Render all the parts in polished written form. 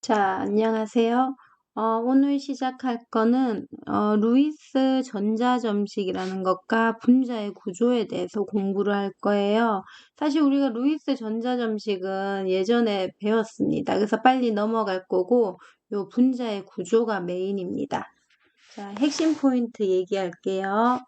자, 안녕하세요. 오늘 시작할 거는 루이스 전자점식이라는 것과 분자의 구조에 대해서 공부를 할 거예요. 사실 우리가 루이스 전자점식은 예전에 배웠습니다. 그래서 빨리 넘어갈 거고 요 분자의 구조가 메인입니다. 자, 핵심 포인트 얘기할게요.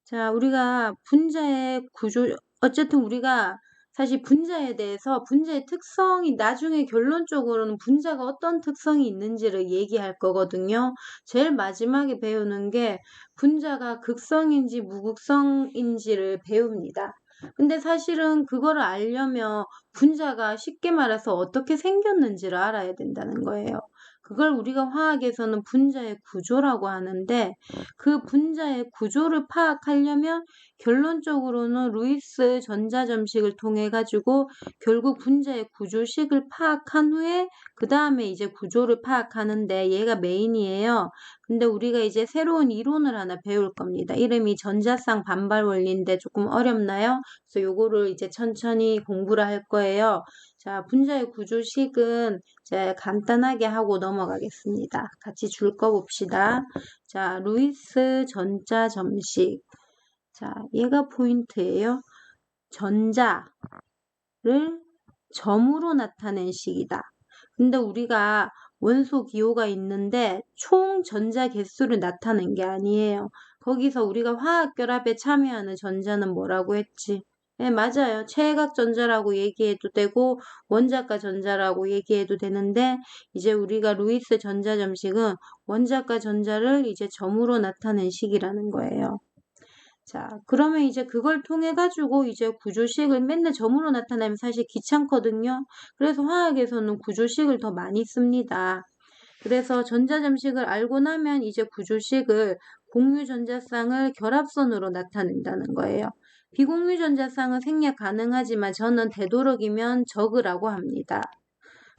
자, 우리가 분자의 구조, 어쨌든 우리가 사실 분자에 대해서 분자의 특성이 나중에 결론적으로는 분자가 어떤 특성이 있는지를 얘기할 거거든요. 제일 마지막에 배우는 게 분자가 극성인지 무극성인지를 배웁니다. 근데 사실은 그거를 알려면 분자가 쉽게 말해서 어떻게 생겼는지를 알아야 된다는 거예요. 그걸 우리가 화학에서는 분자의 구조라고 하는데 그 분자의 구조를 파악하려면 결론적으로는 루이스 전자점식을 통해 가지고 결국 분자의 구조식을 파악한 후에 그 다음에 이제 구조를 파악하는데 얘가 메인이에요. 근데 우리가 이제 새로운 이론을 하나 배울 겁니다. 이름이 전자쌍 반발 원리인데 조금 어렵나요? 그래서 요거를 이제 천천히 공부를 할 거예요. 자, 분자의 구조식은 이제 간단하게 하고 넘어가겠습니다. 같이 줄 거 봅시다. 자, 루이스 전자점식. 자, 얘가 포인트예요. 전자를 점으로 나타낸 식이다. 근데 우리가 원소 기호가 있는데 총 전자 개수를 나타낸 게 아니에요. 거기서 우리가 화학 결합에 참여하는 전자는 뭐라고 했지? 네, 맞아요. 최외각 전자라고 얘기해도 되고 원자가 전자라고 얘기해도 되는데 이제 우리가 루이스 전자점식은 원자가 전자를 이제 점으로 나타낸 식이라는 거예요. 자, 그러면 이제 그걸 통해 가지고 이제 구조식을 맨날 점으로 나타내면 사실 귀찮거든요. 그래서 화학에서는 구조식을 더 많이 씁니다. 그래서 전자점식을 알고 나면 이제 구조식을 공유전자쌍을 결합선으로 나타낸다는 거예요. 비공유전자쌍은 생략 가능하지만 저는 되도록이면 적으라고 합니다.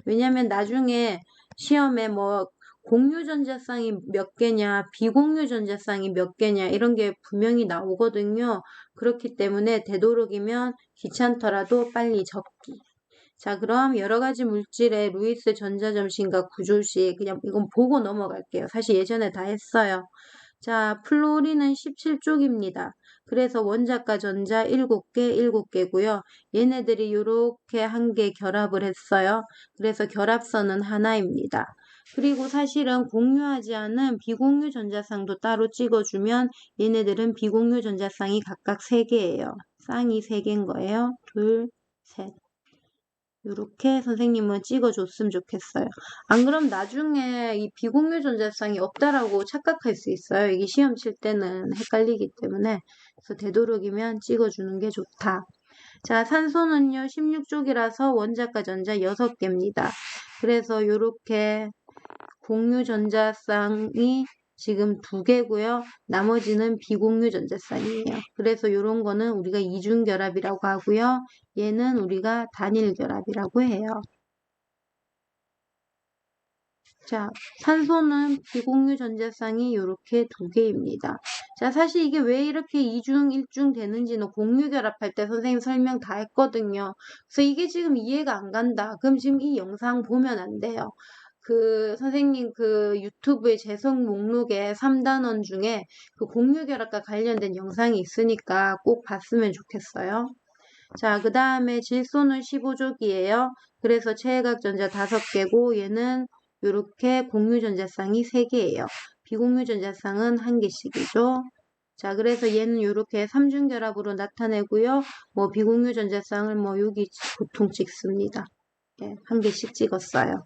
왜냐면 나중에 시험에 뭐 공유전자쌍이 몇 개냐, 비공유전자쌍이 몇 개냐 이런 게 분명히 나오거든요. 그렇기 때문에 되도록이면 귀찮더라도 빨리 적기. 자, 그럼 여러 가지 물질의 루이스 전자점식과 구조식 그냥 이건 보고 넘어갈게요. 사실 예전에 다 했어요. 자, 플로리는 17쪽입니다. 그래서 원자과 전자 7개, 7개고요. 얘네들이 이렇게 한 개 결합을 했어요. 그래서 결합선은 하나입니다. 그리고 사실은 공유하지 않은 비공유 전자쌍도 따로 찍어주면 얘네들은 비공유 전자쌍이 각각 3개예요. 쌍이 3개인 거예요. 둘, 셋. 이렇게 선생님은 찍어줬으면 좋겠어요. 안 그럼 나중에 이 비공유 전자쌍이 없다라고 착각할 수 있어요. 이게 시험 칠 때는 헷갈리기 때문에 그래서 되도록이면 찍어주는 게 좋다. 자, 산소는요 16쪽이라서 원자과 전자 6개입니다. 그래서 이렇게 공유 전자쌍이 지금 2개고요. 나머지는 비공유 전자쌍이에요. 그래서 이런 거는 우리가 이중결합이라고 하고요. 얘는 우리가 단일결합이라고 해요. 자, 산소는 비공유 전자쌍이 이렇게 2개입니다. 자, 사실 이게 왜 이렇게 이중, 일중 되는지는 공유 결합할 때 선생님 설명 다 했거든요. 그래서 이게 지금 이해가 안 간다. 그럼 지금 이 영상 보면 안 돼요. 선생님 유튜브의 재성 목록에 3단원 중에 그 공유 결합과 관련된 영상이 있으니까 꼭 봤으면 좋겠어요. 자, 그 다음에 질소는 15족이에요. 그래서 최외각 전자 5개고 얘는 이렇게 공유 전자쌍이 3개예요. 비공유 전자쌍은 1개씩이죠. 자, 그래서 얘는 이렇게 삼중결합으로 나타내고요. 뭐 비공유 전자쌍을 뭐 여기 보통 찍습니다. 예, 1개씩 찍었어요.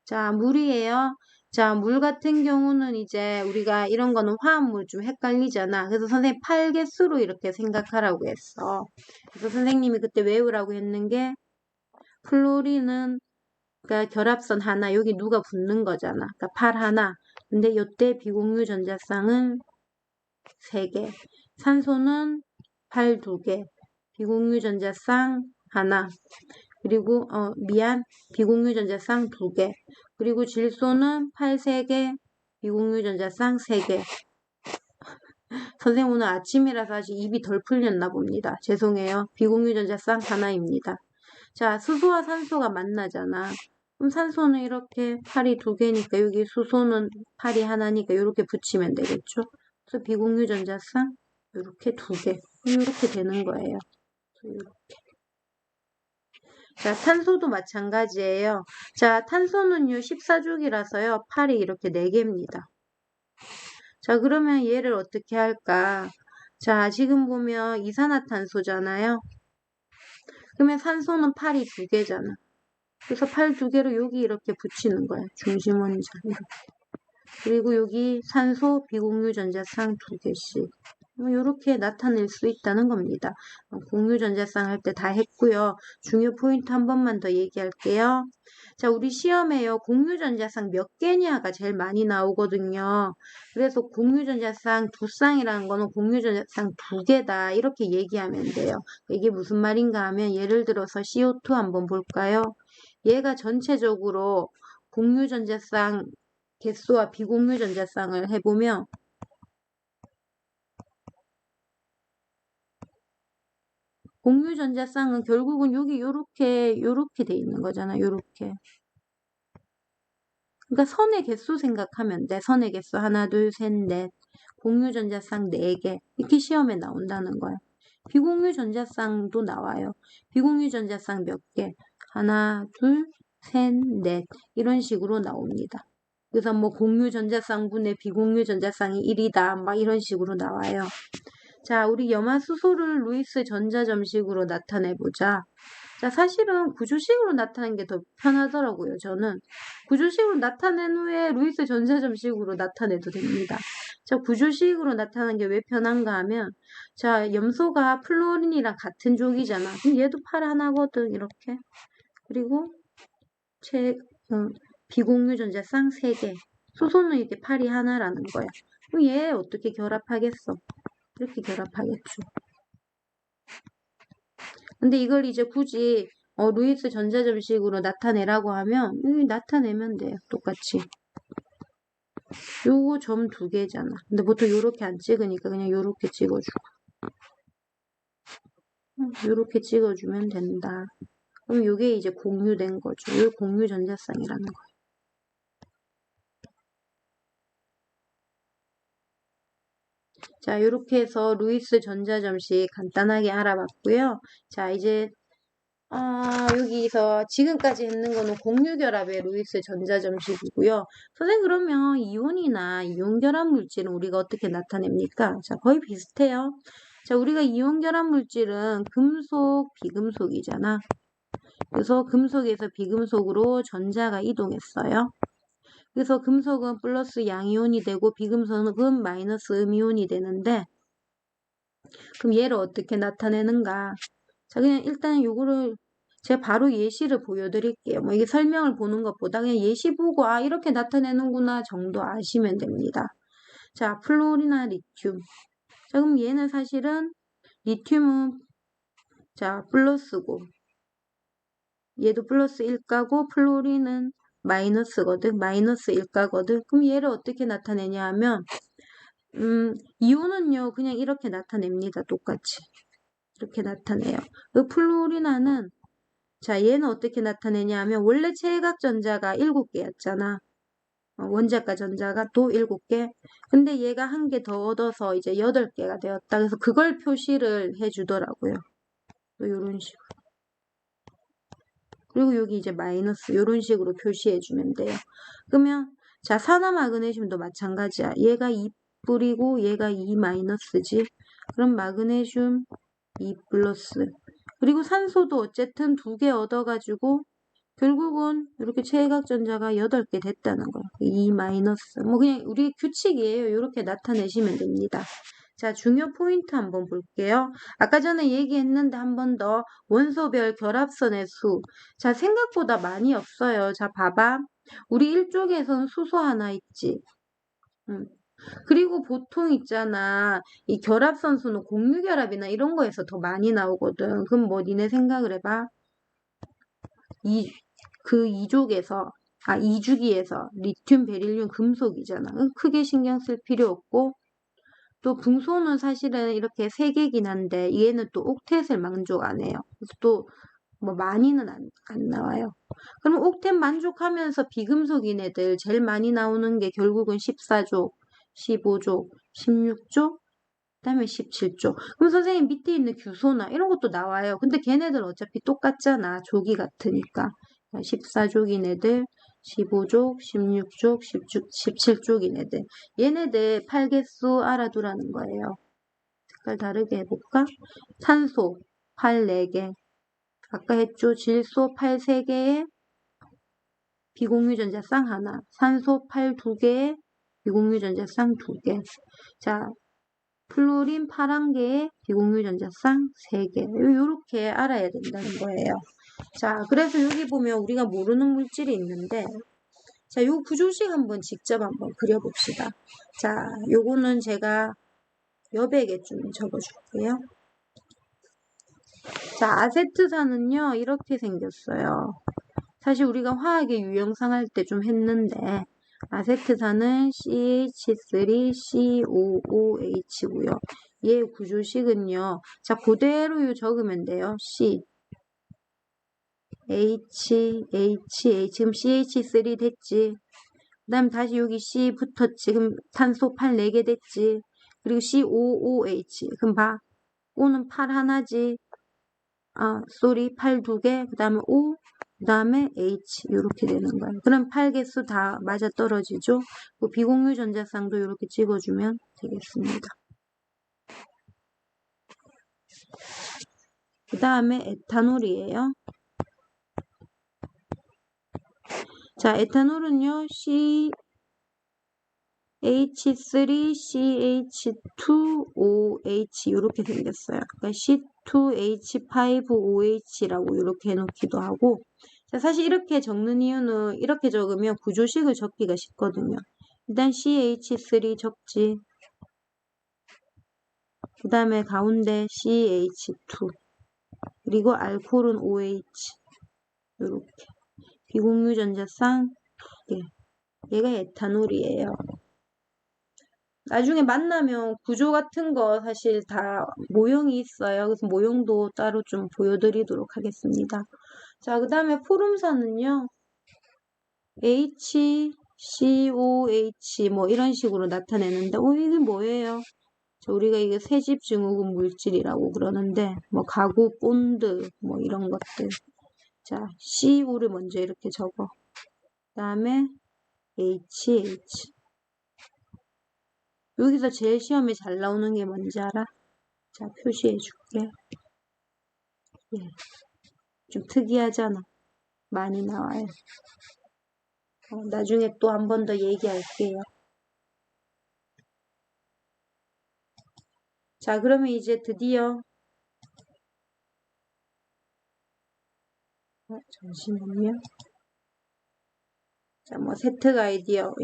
자, 물이에요. 자, 물 같은 경우는 이제 우리가 이런 거는 화합물 좀 헷갈리잖아. 그래서 선생님 8개수로 이렇게 생각하라고 했어. 그래서 선생님이 그때 외우라고 했는 게 플로리는 그러니까 결합선 하나, 여기 누가 붙는 거잖아. 그러니까 8 하나. 근데 요때 비공유 전자쌍은 3개. 산소는 8 2개. 비공유 전자쌍 하나. 그리고 비공유 전자쌍 2개. 그리고 질소는 8 3개, 비공유 전자쌍 3개. 선생님 오늘 아침이라서 아직 입이 덜 풀렸나 봅니다. 죄송해요. 비공유 전자쌍 하나입니다. 자, 수소와 산소가 만나잖아. 그럼 산소는 이렇게 팔이 2개니까 여기 수소는 팔이 하나니까 이렇게 붙이면 되겠죠. 그래서 비공유 전자쌍 이렇게 2개. 이렇게 되는 거예요. 이렇게. 자, 탄소도 마찬가지예요. 자, 탄소는요 14족이라서요 팔이 이렇게 4개입니다. 자, 그러면 얘를 어떻게 할까? 자, 지금 보면 이산화탄소잖아요. 그러면 산소는 팔이 2개잖아. 그래서 팔 2개로 여기 이렇게 붙이는 거야. 중심원자 이렇게. 그리고 여기 산소 비공유 전자쌍 2개씩. 이렇게 나타낼 수 있다는 겁니다. 공유 전자쌍 할 때 다 했고요. 중요 포인트 한 번만 더 얘기할게요. 자, 우리 시험에요. 공유 전자쌍 몇 개냐가 제일 많이 나오거든요. 그래서 공유 전자쌍 2쌍이라는 거는 공유 전자쌍 2개다. 이렇게 얘기하면 돼요. 이게 무슨 말인가 하면 예를 들어서 CO2 한번 볼까요? 얘가 전체적으로 공유 전자쌍 개수와 비공유 전자쌍을 해보면 공유 전자쌍은 결국은 여기 요렇게 돼 있는 거잖아. 요렇게. 그러니까 선의 개수 생각하면 돼. 선의 개수 하나, 둘, 셋, 넷. 공유 전자쌍 4개. 이렇게 시험에 나온다는 거야. 비공유 전자쌍도 나와요. 비공유 전자쌍 몇 개? 하나, 둘, 셋, 넷. 이런 식으로 나옵니다. 그래서 뭐 공유 전자쌍분의 비공유 전자쌍이 1이다. 막 이런 식으로 나와요. 자, 우리 염화수소를 루이스 전자점식으로 나타내보자. 자, 사실은 구조식으로 나타내는 게 더 편하더라고요, 저는. 구조식으로 나타낸 후에 루이스 전자점식으로 나타내도 됩니다. 자, 구조식으로 나타나는 게 왜 편한가 하면, 자, 염소가 플로린이랑 같은 족이잖아. 그럼 얘도 팔 하나거든, 이렇게. 그리고 비공유 전자쌍 3개. 수소는 이렇게 팔이 하나라는 거야. 그럼 얘 어떻게 결합하겠어? 이렇게 결합하겠죠. 근데 이걸 이제 굳이 루이스 전자점식으로 나타내라고 하면 나타내면 돼요. 똑같이. 요거 점 2개잖아. 근데 보통 요렇게 안 찍으니까 그냥 요렇게 찍어주고. 요렇게 찍어주면 된다. 그럼 요게 이제 공유된 거죠. 요 공유 전자쌍이라는 거예요. 자, 이렇게 해서 루이스 전자점식 간단하게 알아봤고요. 자, 이제 여기서 지금까지 했는 거는 공유결합의 루이스 전자점식이고요. 선생님 그러면 이온이나 이온결합 물질은 우리가 어떻게 나타냅니까? 자, 거의 비슷해요. 자, 우리가 이온결합 물질은 금속, 비금속이잖아. 그래서 금속에서 비금속으로 전자가 이동했어요. 그래서 금속은 플러스 양이온이 되고 비금속은 마이너스 음이온이 되는데 그럼 얘를 어떻게 나타내는가? 자, 그냥 일단 요거를 제가 바로 예시를 보여드릴게요. 뭐 이게 설명을 보는 것보다 그냥 예시 보고 이렇게 나타내는구나 정도 아시면 됩니다. 자, 플로리나 리튬. 자, 그럼 얘는 사실은 리튬은 자, 플러스고 얘도 플러스 1가고 플로린은 마이너스거든. 마이너스 1가거든. 그럼 얘를 어떻게 나타내냐 하면 이온은요 그냥 이렇게 나타냅니다. 똑같이. 이렇게 나타내요. 그 플로리나는 자, 얘는 어떻게 나타내냐 하면 원래 체각전자가 7개였잖아. 원자과 전자가 또 7개. 근데 얘가 한 개 더 얻어서 이제 8개가 되었다. 그래서 그걸 표시를 해주더라고요. 이런 식으로. 그리고 여기 이제 마이너스 이런 식으로 표시해주면 돼요. 그러면 자, 산화마그네슘도 마찬가지야. 얘가 2뿌리고 얘가 2 마이너스지. 그럼 마그네슘 2 플러스. 그리고 산소도 어쨌든 2개 얻어가지고 결국은 이렇게 체각전자가 8개 됐다는 거예요. 2 마이너스. 뭐 그냥 우리 규칙이에요. 이렇게 나타내시면 됩니다. 자, 중요 포인트 한번 볼게요. 아까 전에 얘기했는데 한 번 더 원소별 결합선의 수. 자, 생각보다 많이 없어요. 자, 봐봐. 우리 1쪽에선 수소 하나 있지. 그리고 보통 있잖아. 이 결합선 수는 공유결합이나 이런 거에서 더 많이 나오거든. 그럼 뭐 니네 생각을 해봐. 그 2족에서 2주기에서 리튬, 베릴륨, 금속이잖아. 크게 신경 쓸 필요 없고 또 붕소는 사실은 이렇게 3개긴 한데 얘는 또 옥텟을 만족 안 해요. 그래서 또 뭐 많이는 안 나와요. 그럼 옥텐 만족하면서 비금속인 애들 제일 많이 나오는 게 결국은 14족, 15족, 16족, 그다음에 17족. 그럼 선생님 밑에 있는 규소나 이런 것도 나와요. 근데 걔네들 어차피 똑같잖아. 족이 같으니까. 14족인 애들, 15족, 16족, 17족인 애들. 얘네들 팔개수 알아두라는 거예요. 색깔 다르게 해볼까? 산소, 팔 4개. 아까 했죠? 질소 팔 3개에 비공유전자 쌍 하나. 산소 팔 2개에 비공유전자 쌍 2개. 자, 플로린 팔 1개에 비공유전자 쌍 3개. 요렇게 알아야 된다는 거예요. 자, 그래서 여기 보면 우리가 모르는 물질이 있는데, 자, 요 구조식 한번 직접 한번 그려봅시다. 자, 요거는 제가 여백에 좀 적어줄게요. 자, 아세트산은요, 이렇게 생겼어요. 사실 우리가 화학의 유형상 할 때 좀 했는데, 아세트산은 CH3COOH고요. 얘 구조식은요, 자, 그대로 적으면 돼요. C, H, 지금 CH3 됐지. 그 다음 다시 여기 C 붙었지. 그럼 탄소 8 4개 됐지. 그리고 COOH. 그럼 봐. O는 8 하나지. 팔 2개. 그 다음에 O. 그 다음에 H. 이렇게 되는 거예요. 그럼 8개수 다 맞아 떨어지죠. 그 비공유 전자쌍도 이렇게 찍어주면 되겠습니다. 그 다음에 에탄올이에요. 자, 에탄올은요, H3CH2OH 이렇게 생겼어요. 그러니까 C2H5OH라고 이렇게 해놓기도 하고, 자, 사실 이렇게 적는 이유는 이렇게 적으면 구조식을 적기가 쉽거든요. 일단 CH3 적지. 그 다음에 가운데 CH2. 그리고 알코올은 OH. 이렇게. 비공유전자쌍. 예. 얘가 에탄올이에요. 나중에 만나면 구조 같은 거 사실 다 모형이 있어요. 그래서 모형도 따로 좀 보여드리도록 하겠습니다. 자, 그 다음에 포름산은요. HCOH 뭐 이런 식으로 나타내는데 이게 뭐예요? 우리가 이게 새집 증후군 물질이라고 그러는데 뭐 가구 본드 뭐 이런 것들. 자, CO를 먼저 이렇게 적어. 그 다음에 HH. 여기서 제일 시험에 잘 나오는 게 뭔지 알아? 자, 표시해 줄게. 예. 좀 특이하잖아. 많이 나와요. 나중에 또 한 번 더 얘기할게요. 자, 그러면 이제 드디어 잠시만요. 자, 뭐 세특 아이디어.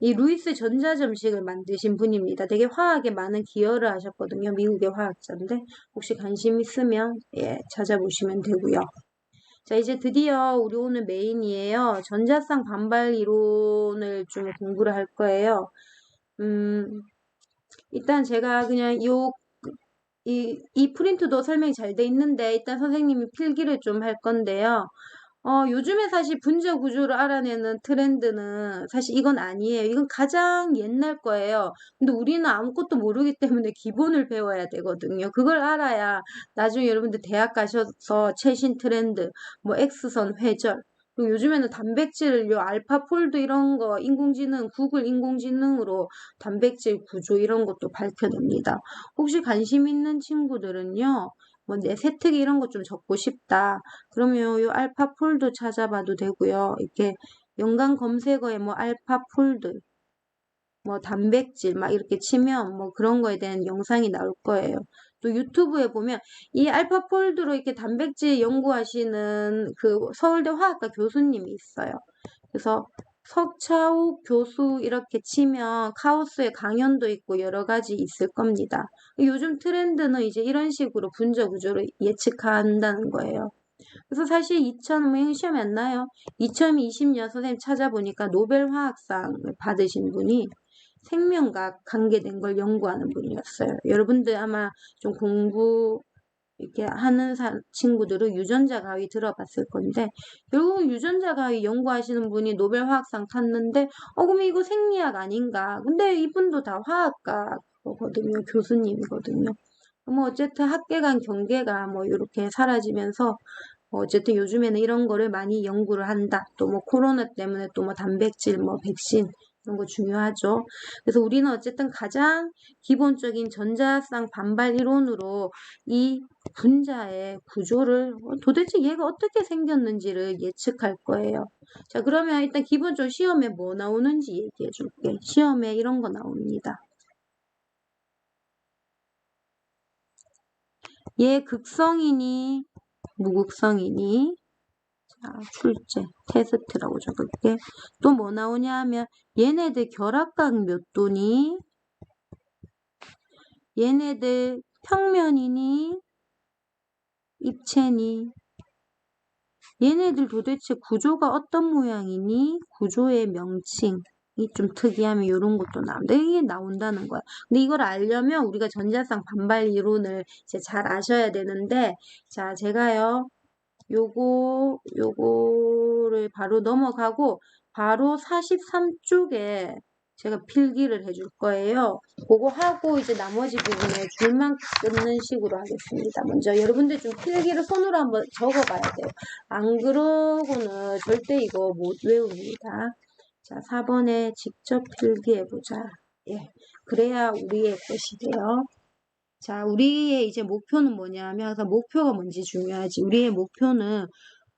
이 루이스 전자점식을 만드신 분입니다. 되게 화학에 많은 기여를 하셨거든요. 미국의 화학자인데 혹시 관심 있으면 찾아보시면 되고요. 자, 이제 드디어 우리 오늘 메인이에요. 전자쌍 반발 이론을 좀 공부를 할 거예요. 일단 제가 그냥 이 프린트도 설명이 잘 돼 있는데 일단 선생님이 필기를 좀 할 건데요. 요즘에 사실 분자 구조를 알아내는 트렌드는 사실 이건 아니에요. 이건 가장 옛날 거예요. 근데 우리는 아무것도 모르기 때문에 기본을 배워야 되거든요. 그걸 알아야 나중에 여러분들 대학 가셔서 최신 트렌드, 뭐 X선 회절, 그리고 요즘에는 단백질, 알파폴드 이런 거 인공지능, 구글 인공지능으로 단백질 구조 이런 것도 밝혀냅니다. 혹시 관심 있는 친구들은요. 뭐 내 세특이 이런 거 좀 적고 싶다. 그러면 요 알파폴드 찾아봐도 되고요. 이렇게 연관 검색어에 뭐 알파폴드, 뭐 단백질 막 이렇게 치면 뭐 그런 거에 대한 영상이 나올 거예요. 또 유튜브에 보면 이 알파폴드로 이렇게 단백질 연구하시는 그 서울대 화학과 교수님이 있어요. 그래서 석차욱 교수 이렇게 치면 카오스의 강연도 있고 여러 가지 있을 겁니다. 요즘 트렌드는 이제 이런 식으로 분자 구조를 예측한다는 거예요. 그래서 사실 시험에 안 나요. 2020년 선생님 찾아보니까 노벨 화학상을 받으신 분이 생명과 관계된 걸 연구하는 분이었어요. 여러분들 아마 좀 이렇게 하는 친구들은 유전자 가위 들어봤을 건데, 결국 유전자 가위 연구하시는 분이 노벨 화학상 탔는데, 그럼 이거 생리학 아닌가? 근데 이분도 다 화학과거든요. 교수님이거든요. 뭐 어쨌든 학계 간 경계가 뭐 이렇게 사라지면서, 어쨌든 요즘에는 이런 거를 많이 연구를 한다. 또 뭐 코로나 때문에 또 뭐 단백질, 뭐 백신 이런 거 중요하죠. 그래서 우리는 어쨌든 가장 기본적인 전자쌍 반발 이론으로 이 분자의 구조를 도대체 얘가 어떻게 생겼는지를 예측할 거예요. 자, 그러면 일단 기본적으로 시험에 뭐 나오는지 얘기해 줄게. 시험에 이런 거 나옵니다. 얘 극성이니 무극성이니? 자, 출제, 테스트라고 적을게. 또 뭐 나오냐 하면 얘네들 결합각 몇 도니? 얘네들 평면이니? 입체니? 얘네들 도대체 구조가 어떤 모양이니? 구조의 명칭이 좀 특이하면 이런 것도 나온다. 이게 나온다는 거야. 근데 이걸 알려면 우리가 전자쌍 반발 이론을 이제 잘 아셔야 되는데, 자, 제가요, 요거를 바로 넘어가고, 바로 43쪽에 제가 필기를 해줄 거예요. 그거 하고 이제 나머지 부분에 줄만 끊는 식으로 하겠습니다. 먼저 여러분들 좀 필기를 손으로 한번 적어봐야 돼요. 안 그러고는 절대 이거 못 외웁니다. 자, 4번에 직접 필기해보자. 예, 그래야 우리의 것이 돼요. 자, 우리의 이제 목표는 뭐냐면, 항상 목표가 뭔지 중요하지. 우리의 목표는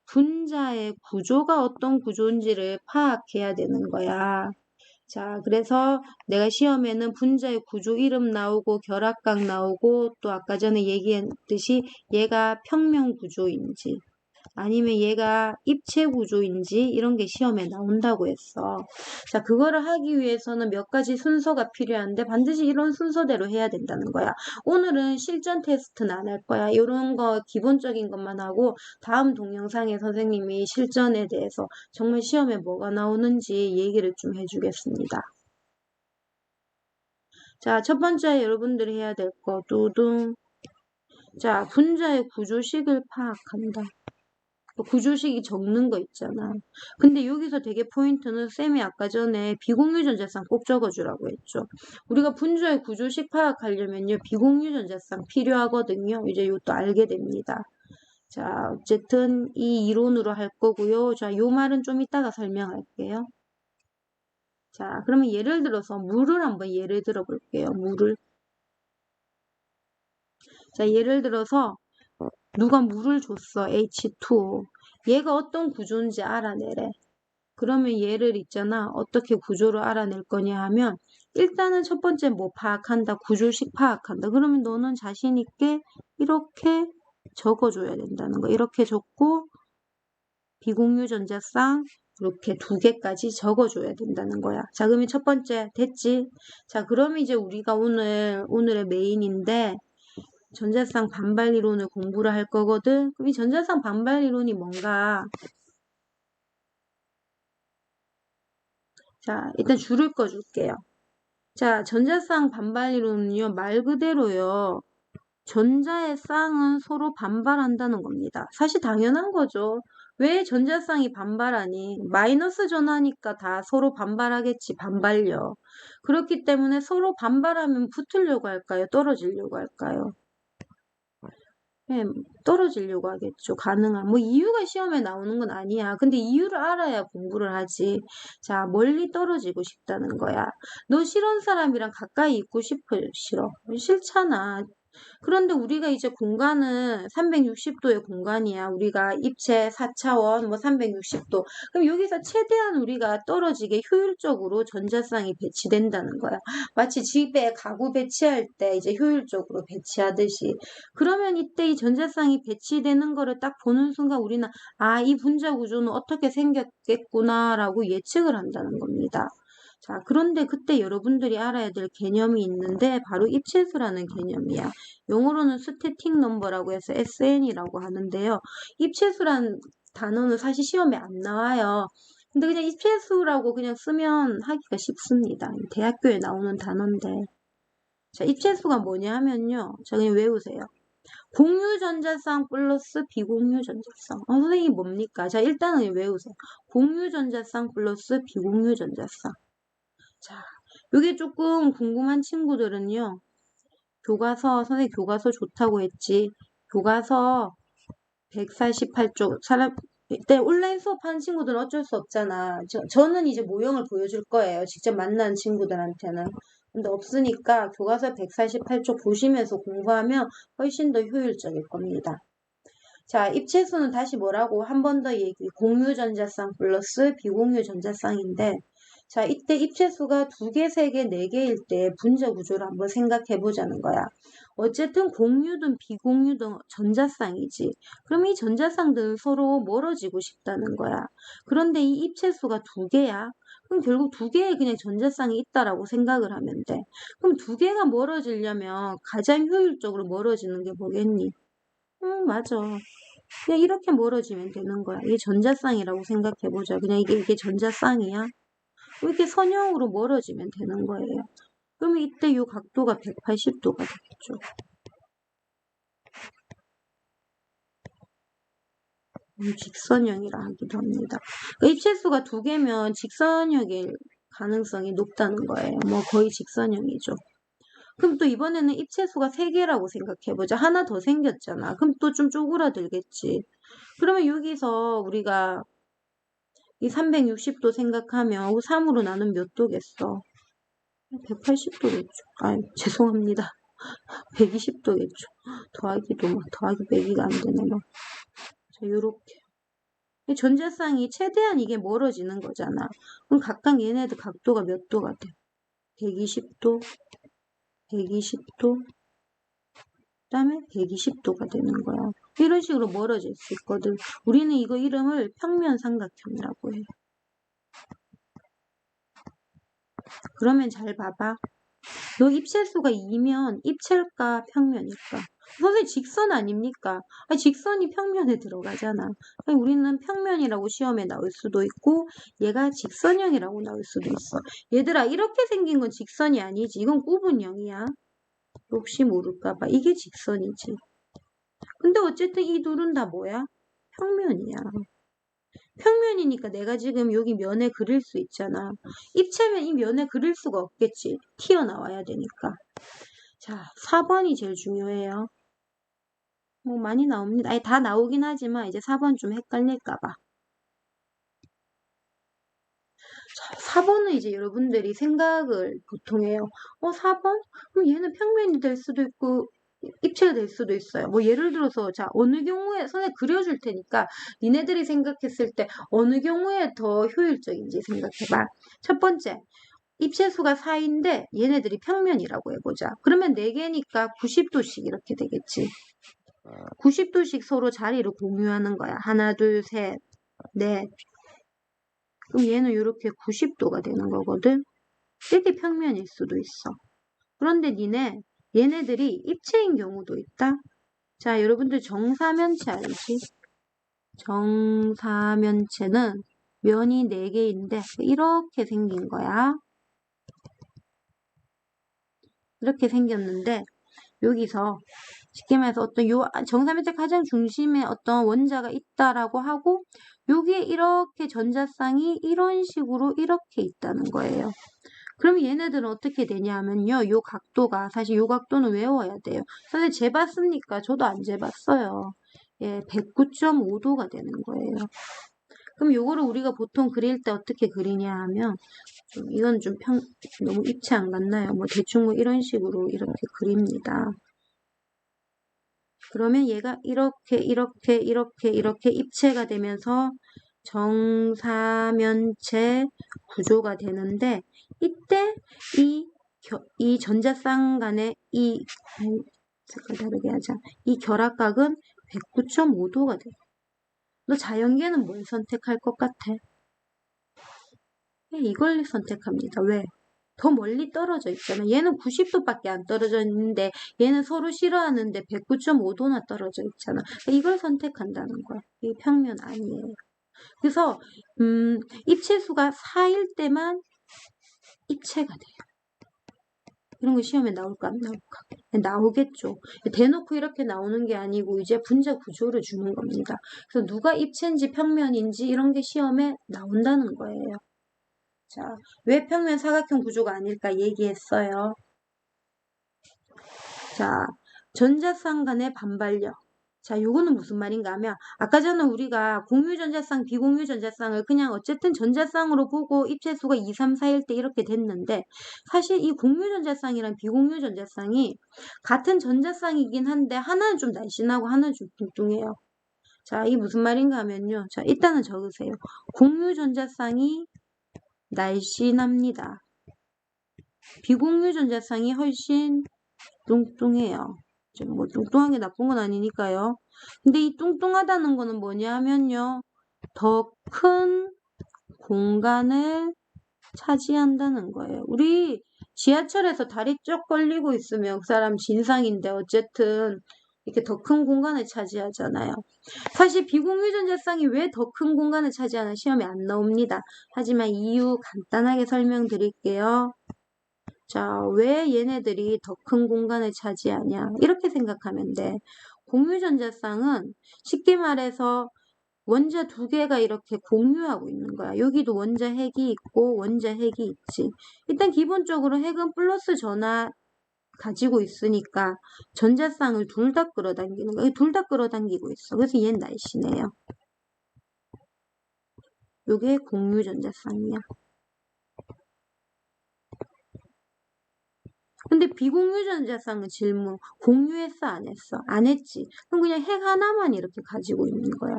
분자의 구조가 어떤 구조인지를 파악해야 되는 거야. 자, 그래서 내가 시험에는 분자의 구조 이름 나오고 결합각 나오고 또 아까 전에 얘기했듯이 얘가 평면 구조인지 아니면 얘가 입체 구조인지 이런 게 시험에 나온다고 했어. 자, 그거를 하기 위해서는 몇 가지 순서가 필요한데 반드시 이런 순서대로 해야 된다는 거야. 오늘은 실전 테스트는 안 할 거야. 이런 거 기본적인 것만 하고 다음 동영상에 선생님이 실전에 대해서 정말 시험에 뭐가 나오는지 얘기를 좀 해주겠습니다. 자, 첫 번째 여러분들이 해야 될 거, 두둥. 자, 분자의 구조식을 파악한다. 구조식이 적는 거 있잖아. 근데 여기서 되게 포인트는 쌤이 아까 전에 비공유 전자쌍 꼭 적어주라고 했죠. 우리가 분자의 구조식 파악하려면요. 비공유 전자쌍 필요하거든요. 이제 이것도 알게 됩니다. 자, 어쨌든 이 이론으로 할 거고요. 자, 요 말은 좀 이따가 설명할게요. 자, 그러면 예를 들어서 물을 한번 예를 들어 볼게요. 물을. 자, 예를 들어서 누가 물을 줬어. H2O. 얘가 어떤 구조인지 알아내래. 그러면 얘를 있잖아. 어떻게 구조를 알아낼 거냐 하면 일단은 첫 번째 뭐 파악한다. 구조식 파악한다. 그러면 너는 자신 있게 이렇게 적어줘야 된다는 거. 이렇게 적고 비공유 전자쌍 이렇게 2개까지 적어줘야 된다는 거야. 자, 그러면 첫 번째 됐지? 자, 그러면 이제 우리가 오늘의 메인인데 전자쌍 반발 이론을 공부를 할 거거든. 그럼 이 전자쌍 반발 이론이 뭔가? 자, 일단 줄을 꺼줄게요. 자, 전자쌍 반발 이론은요, 말 그대로요. 전자의 쌍은 서로 반발한다는 겁니다. 사실 당연한 거죠. 왜 전자쌍이 반발하니? 마이너스 전하니까 다 서로 반발하겠지, 반발력. 그렇기 때문에 서로 반발하면 붙으려고 할까요? 떨어지려고 할까요? 네, 떨어지려고 하겠죠. 가능한. 뭐 이유가 시험에 나오는 건 아니야. 근데 이유를 알아야 공부를 하지. 자, 멀리 떨어지고 싶다는 거야. 너 싫은 사람이랑 가까이 있고 싶어? 싫어? 싫잖아. 그런데 우리가 이제 공간은 360도의 공간이야. 우리가 입체 4차원 뭐 360도. 그럼 여기서 최대한 우리가 떨어지게 효율적으로 전자쌍이 배치된다는 거야. 마치 집에 가구 배치할 때 이제 효율적으로 배치하듯이. 그러면 이때 이 전자쌍이 배치되는 거를 딱 보는 순간 우리는 아, 이 분자 구조는 어떻게 생겼겠구나라고 예측을 한다는 겁니다. 자, 그런데 그때 여러분들이 알아야 될 개념이 있는데 바로 입체수라는 개념이야. 영어로는 스태틱 넘버라고 해서 SN이라고 하는데요. 입체수란 단어는 사실 시험에 안 나와요. 근데 그냥 입체수라고 그냥 쓰면 하기가 쉽습니다. 대학교에 나오는 단어인데. 자, 입체수가 뭐냐 하면요. 자, 그냥 외우세요. 공유 전자쌍 플러스 비공유 전자쌍. 선생님 뭡니까? 자, 일단은 외우세요. 공유 전자쌍 플러스 비공유 전자쌍. 자, 이게 조금 궁금한 친구들은요. 교과서, 선생님 교과서 좋다고 했지. 교과서 148쪽. 일단 온라인 수업하는 친구들은 어쩔 수 없잖아. 저는 이제 모형을 보여줄 거예요. 직접 만난 친구들한테는. 근데 없으니까 교과서 148쪽 보시면서 공부하면 훨씬 더 효율적일 겁니다. 자, 입체수는 다시 뭐라고 한 번 더 얘기. 공유 전자쌍 플러스 비공유 전자쌍인데, 자, 이때 입체수가 2개, 3개, 4개일 때 분자 구조를 한번 생각해 보자는 거야. 어쨌든 공유든 비공유든 전자쌍이지. 그럼 이 전자쌍들은 서로 멀어지고 싶다는 거야. 그런데 이 입체수가 2개야. 그럼 결국 2개의 그냥 전자쌍이 있다라고 생각을 하면 돼. 그럼 2개가 멀어지려면 가장 효율적으로 멀어지는 게 뭐겠니? 맞아. 그냥 이렇게 멀어지면 되는 거야. 이게 전자쌍이라고 생각해보자. 그냥 이게 전자쌍이야. 이렇게 선형으로 멀어지면 되는 거예요. 그러면 이때 이 각도가 180도가 되겠죠. 직선형이라 하기도 합니다. 그러니까 입체수가 2개면 직선형일 가능성이 높다는 거예요. 뭐 거의 직선형이죠. 그럼 또 이번에는 입체수가 3개라고 생각해보자. 하나 더 생겼잖아. 그럼 또 좀 쪼그라들겠지. 그러면 여기서 우리가 이 360도 생각하면 3으로 나누면 몇 도겠어? 180도겠죠. 죄송합니다. 120도겠죠. 더하기도 막 더하기 빼기가 안 되네. 막. 자, 요렇게. 전자쌍이 최대한 이게 멀어지는 거잖아. 그럼 각각 얘네들 각도가 몇 도가 돼? 120도, 120도, 그 다음에 120도가 되는 거야. 이런 식으로 멀어질 수 있거든. 우리는 이거 이름을 평면삼각형이라고 해. 그러면 잘 봐봐. 너 입체수가 2면 입체일까 평면일까? 선생님 직선 아닙니까? 직선이 평면에 들어가잖아. 우리는 평면이라고 시험에 나올 수도 있고 얘가 직선형이라고 나올 수도 있어. 얘들아 이렇게 생긴 건 직선이 아니지. 이건 구분형이야. 혹시 모를까봐 이게 직선이지. 근데 어쨌든 이 둘은 다 뭐야? 평면이야. 평면이니까 내가 지금 여기 면에 그릴 수 있잖아. 입체면 이 면에 그릴 수가 없겠지. 튀어나와야 되니까. 자, 4번이 제일 중요해요. 뭐 많이 나옵니다. 다 나오긴 하지만 이제 4번 좀 헷갈릴까봐. 자, 4번은 이제 여러분들이 생각을 보통 해요. 4번? 그럼 얘는 평면이 될 수도 있고 입체가 될 수도 있어요. 뭐 예를 들어서 자 어느 경우에 선생님 그려줄 테니까 니네들이 생각했을 때 어느 경우에 더 효율적인지 생각해봐. 첫 번째 입체수가 4인데 얘네들이 평면이라고 해보자. 그러면 4개니까 90도씩 이렇게 되겠지. 90도씩 서로 자리를 공유하는 거야. 하나, 둘, 셋, 넷. 그럼 얘는 이렇게 90도가 되는 거거든. 이게 평면일 수도 있어. 그런데 얘네들이 입체인 경우도 있다. 자, 여러분들 정사면체 알지? 정사면체는 면이 4개인데 이렇게 생긴 거야. 이렇게 생겼는데 여기서 쉽게 말해서 어떤 정사면체 가장 중심에 어떤 원자가 있다라고 하고 여기에 이렇게 전자쌍이 이런 식으로 이렇게 있다는 거예요. 그럼 얘네들은 어떻게 되냐면요. 요 각도가 사실 요 각도는 외워야 돼요. 선생님 재봤습니까? 저도 안 재봤어요. 예, 109.5도가 되는 거예요. 그럼 요거를 우리가 보통 그릴 때 어떻게 그리냐 하면 이건 좀 너무 입체 안 같나요? 뭐 대충 뭐 이런 식으로 이렇게 그립니다. 그러면 얘가 이렇게 입체가 되면서 정사면체 구조가 되는데 이때 이 전자쌍 간의 색깔 다르게 하자. 이 결합각은 109.5도가 돼. 너 자연계는 뭘 선택할 것 같아? 이걸 선택합니다. 왜? 더 멀리 떨어져 있잖아. 얘는 90도밖에 안 떨어져 있는데 얘는 서로 싫어하는데 109.5도나 떨어져 있잖아. 이걸 선택한다는 거야. 이 평면 아니에요. 그래서 입체수가 4일 때만 입체가 돼요. 이런 거 시험에 나올까 안 나올까? 나오겠죠. 대놓고 이렇게 나오는 게 아니고 이제 분자 구조를 주는 겁니다. 그래서 누가 입체인지 평면인지 이런 게 시험에 나온다는 거예요. 자, 왜 평면 사각형 구조가 아닐까 얘기했어요. 자, 전자쌍 간의 반발력. 자, 요거는 무슨 말인가 하면 아까 전에 우리가 공유전자쌍, 비공유전자쌍을 그냥 어쨌든 전자쌍으로 보고 입체수가 2, 3, 4일 때 이렇게 됐는데 사실 이 공유전자쌍이랑 비공유전자쌍이 같은 전자쌍이긴 한데 하나는 좀 날씬하고 하나는 좀 뚱뚱해요. 자, 이게 무슨 말인가 하면요. 자, 일단은 적으세요. 공유전자쌍이 날씬합니다. 비공유전자쌍이 훨씬 뚱뚱해요. 뭐 뚱뚱한 게 나쁜 건 아니니까요. 근데 이 뚱뚱하다는 거는 뭐냐면요. 더 큰 공간을 차지한다는 거예요. 우리 지하철에서 다리 쭉 걸리고 있으면 그 사람 진상인데 어쨌든 이렇게 더 큰 공간을 차지하잖아요. 사실 비공유전자쌍이 왜 더 큰 공간을 차지하는 시험에 안 나옵니다. 하지만 이유 간단하게 설명드릴게요. 자, 왜 얘네들이 더 큰 공간을 차지하냐? 이렇게 생각하면 돼. 공유전자쌍은 쉽게 말해서 원자 두 개가 이렇게 공유하고 있는 거야. 여기도 원자 핵이 있고 원자 핵이 있지. 일단 기본적으로 핵은 플러스 전하 가지고 있으니까 전자쌍을 둘 다 끌어당기는 거야. 둘 다 끌어당기고 있어. 그래서 얘는 날씬해요. 요게 공유전자쌍이야. 근데 비공유전자쌍은 질문 공유했어 안 했어? 안 했지. 그럼 그냥 핵 하나만 이렇게 가지고 있는 거야.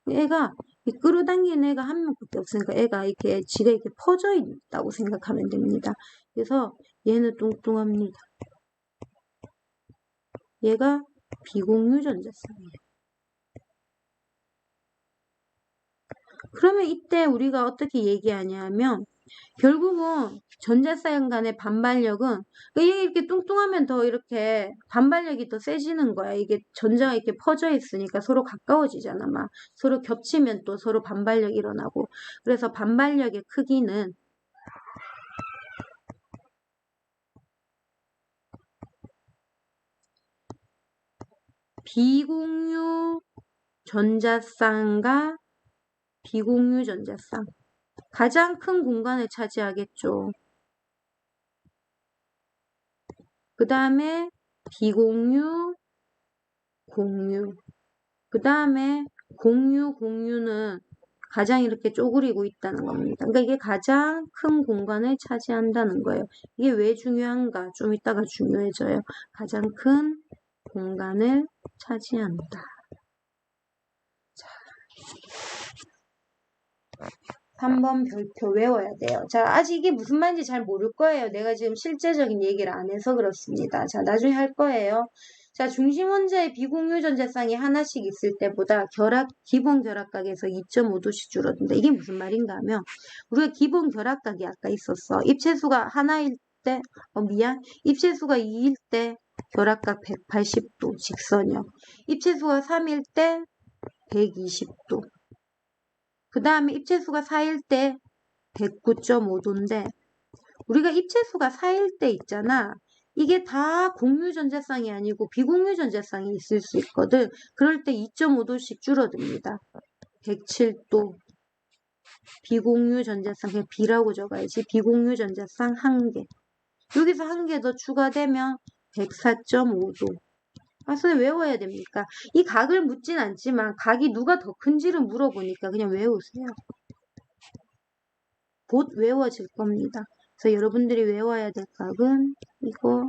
애가 끌어당기는 애가 한 명밖에 없으니까 애가 이렇게 지가 이렇게 퍼져 있다고 생각하면 됩니다. 그래서 얘는 뚱뚱합니다. 얘가 비공유전자쌍이에요. 그러면 이때 우리가 어떻게 얘기하냐면 결국은 전자쌍 간의 반발력은 이게 이렇게 뚱뚱하면 더 이렇게 반발력이 더 세지는 거야. 이게 전자가 이렇게 퍼져 있으니까 서로 가까워지잖아. 막 서로 겹치면 또 서로 반발력이 일어나고. 그래서 반발력의 크기는 비공유 전자쌍과 비공유 전자쌍 가장 큰 공간을 차지하겠죠. 그 다음에 비공유, 공유. 그 다음에 공유는 가장 이렇게 쪼그리고 있다는 겁니다. 그러니까 이게 가장 큰 공간을 차지한다는 거예요. 이게 왜 중요한가? 좀 이따가 중요해져요. 가장 큰 공간을 차지한다. 자, 3번 별표 외워야 돼요. 자, 아직 이게 무슨 말인지 잘 모를 거예요. 내가 지금 실제적인 얘기를 안 해서 그렇습니다. 자, 나중에 할 거예요. 자, 중심 원자의 비공유 전자쌍이 하나씩 있을 때보다 기본 결합각에서 2.5도씩 줄어든다. 이게 무슨 말인가 하면 우리가 기본 결합각이 아까 있었어. 입체수가 하나일 때, 입체수가 2일 때 결합각 180도 직선이요. 입체수가 3일 때 120도. 그 다음에 입체수가 4일 때 109.5도인데 우리가 입체수가 4일 때 있잖아. 이게 다 공유전자쌍이 아니고 비공유전자쌍이 있을 수 있거든. 그럴 때 2.5도씩 줄어듭니다. 107도. 비공유전자쌍, 그냥 B라고 적어야지. 비공유전자쌍 1개. 여기서 1개 더 추가되면 104.5도. 선생님 외워야 됩니까? 이 각을 묻진 않지만 각이 누가 더 큰지를 물어보니까 그냥 외우세요. 곧 외워질 겁니다. 그래서 여러분들이 외워야 될 각은 이거,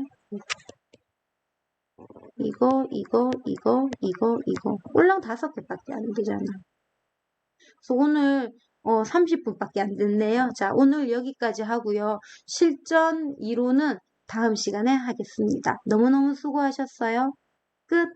이거. 꼴랑 5개밖에 안 되잖아. 그래서 오늘 30분밖에 안 됐네요. 자, 오늘 여기까지 하고요. 실전 이론은 다음 시간에 하겠습니다. 너무너무 수고하셨어요. 끝.